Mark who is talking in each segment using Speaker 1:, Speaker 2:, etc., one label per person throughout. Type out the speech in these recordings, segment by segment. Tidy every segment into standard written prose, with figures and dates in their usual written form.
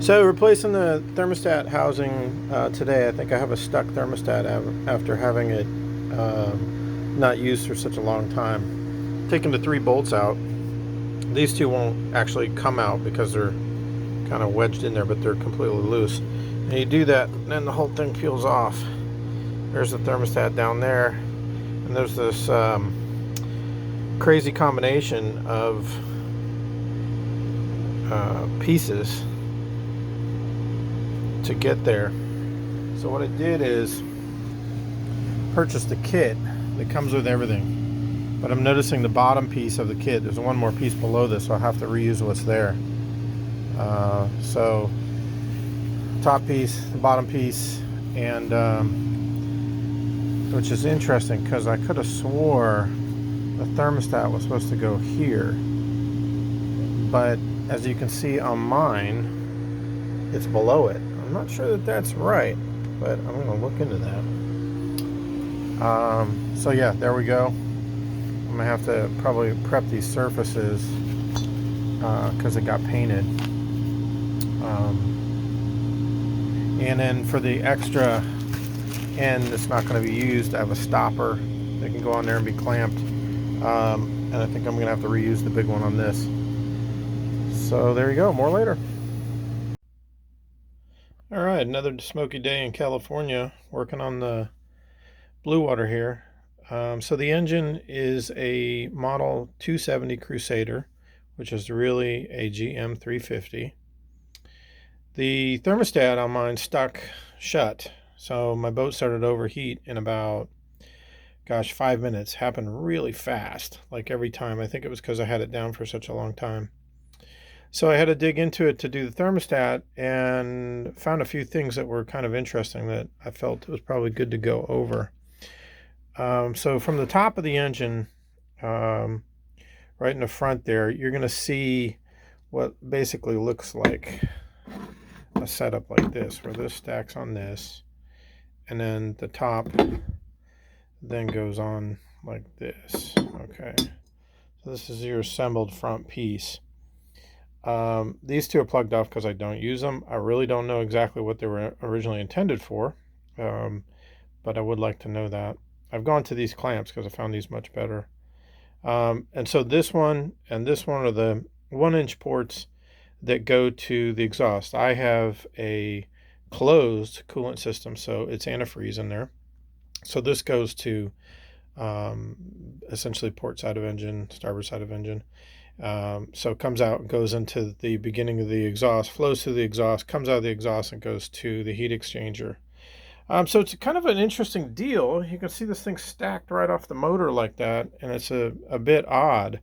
Speaker 1: So replacing the thermostat housing today, I think I have a stuck thermostat after having it not used for such a long time. Taking the 3 bolts out. These two won't actually come out because they're kind of wedged in there, but they're completely loose. And you do that, and then the whole thing peels off. There's the thermostat down there, and there's this crazy combination of pieces to get there. So what I did is purchase the kit that comes with everything, but I'm noticing the bottom piece of the kit, there's one more piece below this, so I'll have to reuse what's there. So top piece, the bottom piece, and which is interesting because I could have swore the thermostat was supposed to go here, but as you can see on mine, it's below it. I'm not sure that that's right, but I'm going to look into that. So yeah, there we go. I'm going to have to probably prep these surfaces because it got painted. And then for the extra end that's not going to be used, I have a stopper that can go on there and be clamped. And I think I'm going to have to reuse the big one on this. So there you go, more later. All right, another smoky day in California, working on the Bluewater here. So the engine is a model 270 Crusader, which is really a GM 350. The thermostat on mine stuck shut, so my boat started to overheat in about, 5 minutes. Happened really fast, like every time. I think it was because I had it down for such a long time. So I had to dig into it to do the thermostat and found a few things that were kind of interesting that I felt it was probably good to go over. So from the top of the engine, right in the front there, you're going to see what basically looks like a setup like this, where this stacks on this, and then the top then goes on like this. Okay, so this is your assembled front piece. These two are plugged off because I don't use them. I really don't know exactly what they were originally intended for, but I would like to know that. I've gone to these clamps because I found these much better. And so this one and this one are the 1-inch ports that go to the exhaust. I have a closed coolant system, so it's antifreeze in there. So this goes to essentially port side of engine, starboard side of engine. So it comes out, goes into the beginning of the exhaust, flows through the exhaust, comes out of the exhaust, and goes to the heat exchanger. So it's kind of an interesting deal. You can see this thing stacked right off the motor like that, and it's a bit odd.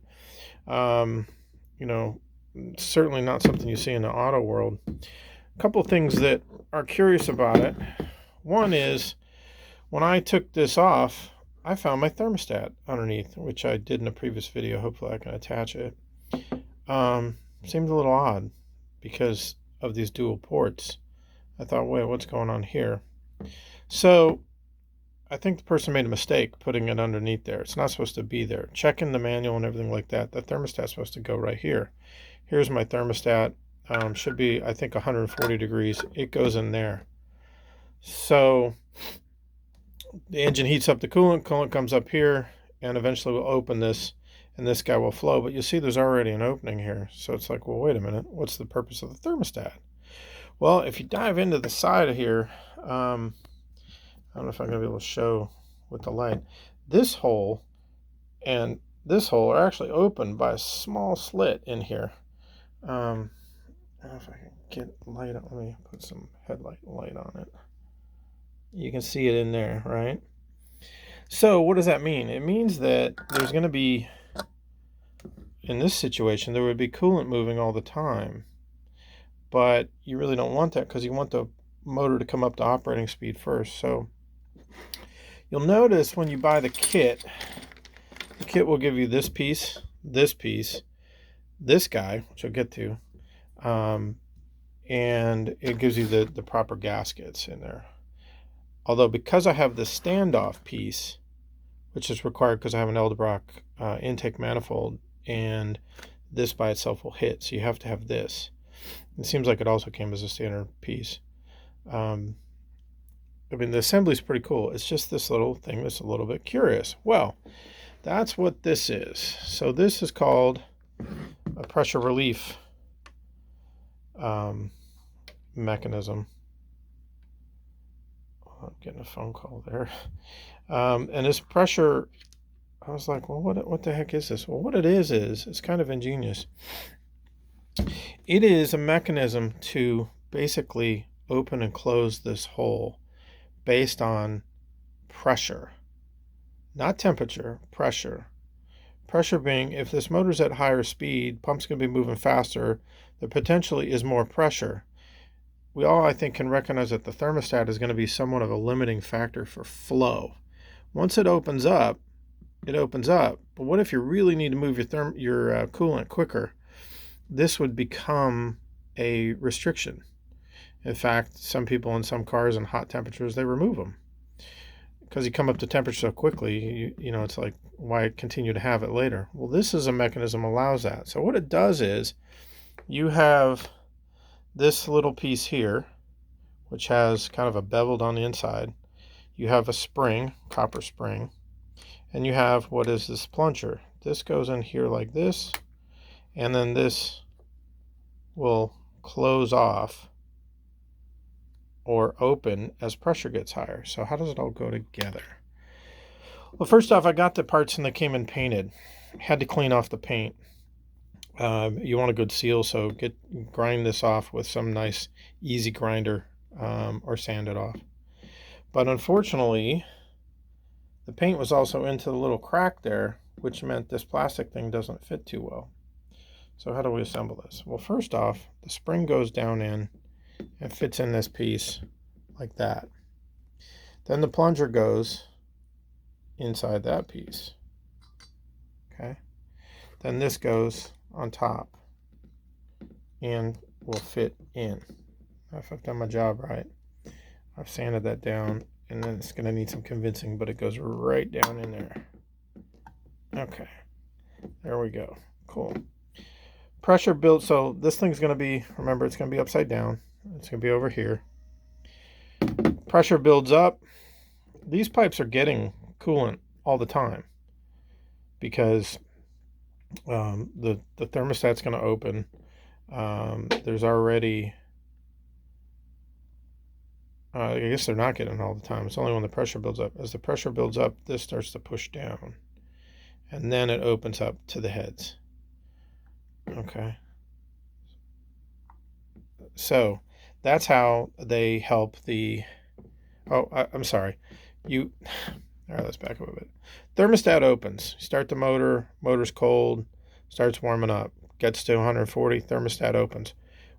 Speaker 1: Certainly not something you see in the auto world. A couple of things that are curious about it. One is, when I took this off, I found my thermostat underneath, which I did in a previous video. Hopefully I can attach it. Seemed a little odd because of these dual ports. I thought, wait, what's going on here? So I think the person made a mistake putting it underneath there. It's not supposed to be there. Checking the manual and everything like that, the thermostat's supposed to go right here. Here's my thermostat. Should be, I think, 140 degrees. It goes in there. So the engine heats up the coolant comes up here, and eventually we'll open this, and this guy will flow. But you see there's already an opening here. So it's like, well, wait a minute. What's the purpose of the thermostat? Well, if you dive into the side of here, I don't know if I'm going to be able to show with the light. This hole and this hole are actually opened by a small slit in here. I don't know if I can get light on. Let me put some headlight light on it. You can see it in there, right? So what does that mean? It means that there's going to be, in this situation, there would be coolant moving all the time. But you really don't want that because you want the motor to come up to operating speed first. So you'll notice when you buy the kit will give you this piece, this guy, which I'll get to, and it gives you the proper gaskets in there. Although because I have the standoff piece, which is required because I have an Edelbrock intake manifold, and this by itself will hit, so you have to have this. It seems like it also came as a standard piece. I mean, the assembly is pretty cool. It's just this little thing that's a little bit curious. Well, that's what this is. So this is called a pressure relief mechanism. I'm getting a phone call there. And this pressure, I was like, well, what the heck is this? Well, what it is it's kind of ingenious. It is a mechanism to basically open and close this hole based on pressure, not temperature, pressure. Pressure being, if this motor's at higher speed, pump's going to be moving faster, there potentially is more pressure. We all, I think, can recognize that the thermostat is going to be somewhat of a limiting factor for flow. Once it opens up, it opens up. But what if you really need to move your coolant quicker? This would become a restriction. In fact, some people in some cars in hot temperatures, they remove them. Because you come up to temperature so quickly, you know, it's like, why continue to have it later? Well, this is a mechanism that allows that. So what it does is you have this little piece here, which has kind of a beveled on the inside. You have a spring, copper spring, and you have what is this plunger. This goes in here like this, and then this will close off or open as pressure gets higher. So how does it all go together? Well, first off, I got the parts and they came in painted. Had to clean off the paint. You want a good seal, so grind this off with some nice easy grinder, or sand it off. But unfortunately, the paint was also into the little crack there, which meant this plastic thing doesn't fit too well. So how do we assemble this? Well, first off, the spring goes down in and fits in this piece like that. Then the plunger goes inside that piece. Okay. Then this goes on top and will fit in. If I've done my job right, I've sanded that down, and then it's going to need some convincing, but it goes right down in there. Okay, there we go. Cool. Pressure built, so this thing's going to be, remember, it's going to be upside down. It's going to be over here. Pressure builds up. These pipes are getting coolant all the time because the thermostat's going to open. There's already, I guess they're not getting it all the time. It's only when the pressure builds up. As the pressure builds up, this starts to push down, and then it opens up to the heads. Okay. So that's how they help the, I'm sorry. All right, let's back up a bit. Thermostat opens. Start the motor. Motor's cold. Starts warming up. Gets to 140. Thermostat opens.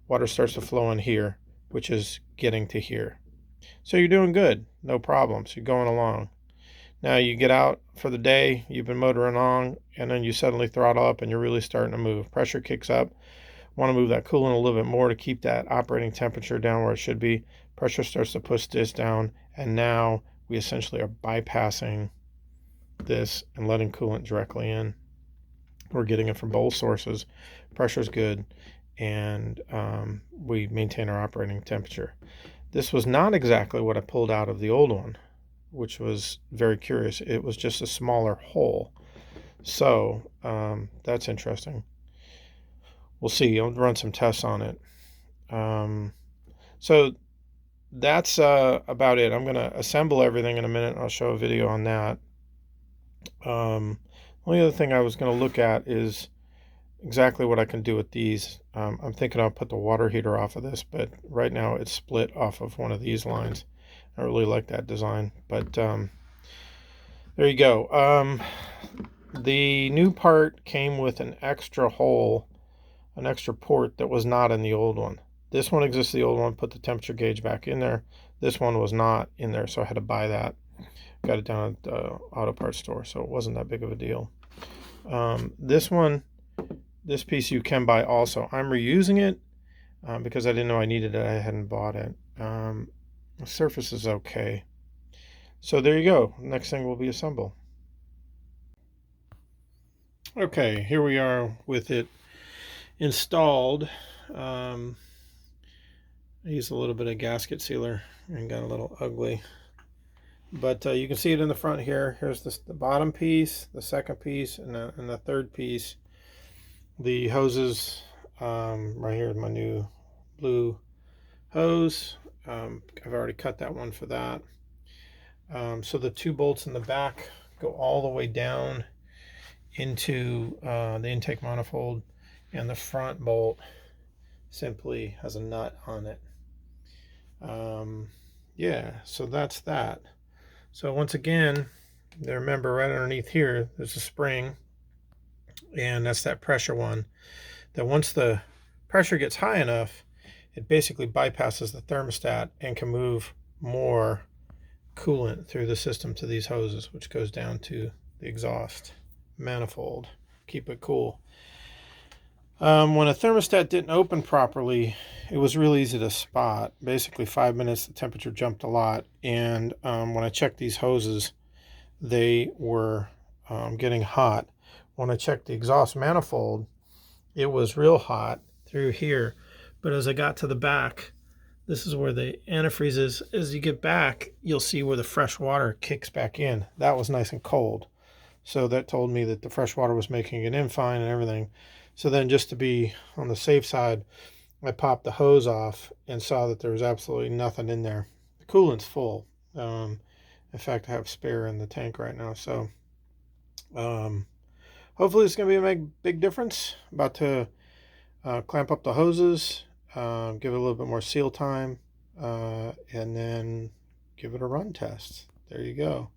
Speaker 1: Water starts to flow in here, which is getting to here. So you're doing good. No problems. You're going along. Now you get out for the day. You've been motoring along, and then you suddenly throttle up, and you're really starting to move. Pressure kicks up. Want to move that coolant a little bit more to keep that operating temperature down where it should be. Pressure starts to push this down, and now we essentially are bypassing this and letting coolant directly in. We're getting it from both sources. Pressure's good, and we maintain our operating temperature. This was not exactly what I pulled out of the old one, which was very curious. It was just a smaller hole. So that's interesting. We'll see. I'll run some tests on it. So that's about it. I'm going to assemble everything in a minute. I'll show a video on that. Only other thing I was going to look at is exactly what I can do with these. I'm thinking I'll put the water heater off of this, but right now it's split off of one of these lines. I really like that design, but there you go. The new part came with an extra hole, an extra port that was not in the old one. This one exists, the old one, put the temperature gauge back in there. This one was not in there, so I had to buy that. Got it down at the auto parts store, so it wasn't that big of a deal. This one, this piece you can buy also. I'm reusing it because I didn't know I needed it. I hadn't bought it. The surface is okay. So there you go. Next thing will be assemble. Okay, here we are with it installed. I used a little bit of gasket sealer and got a little ugly. But you can see it in the front here. Here's the bottom piece, the second piece, and the third piece. The hoses, right here is my new blue hose. I've already cut that one for that. So the two bolts in the back go all the way down into the intake manifold, and the front bolt simply has a nut on it. Yeah, so that's that. So once again, remember right underneath here, there's a spring, and that's that pressure one. That once the pressure gets high enough, it basically bypasses the thermostat and can move more coolant through the system to these hoses, which goes down to the exhaust manifold. Keep it cool. When a thermostat didn't open properly, it was really easy to spot. Basically 5 minutes, the temperature jumped a lot, and when I checked these hoses, they were getting hot. When I checked the exhaust manifold, it was real hot through here, but as I got to the back, this is where the antifreeze is. As you get back, you'll see where the fresh water kicks back in. That was nice and cold. So that told me that the fresh water was making it in fine and everything. So then, just to be on the safe side, I popped the hose off and saw that there was absolutely nothing in there. The coolant's full. In fact, I have spare in the tank right now. So hopefully it's going to be a big difference. About to clamp up the hoses, give it a little bit more seal time, and then give it a run test. There you go.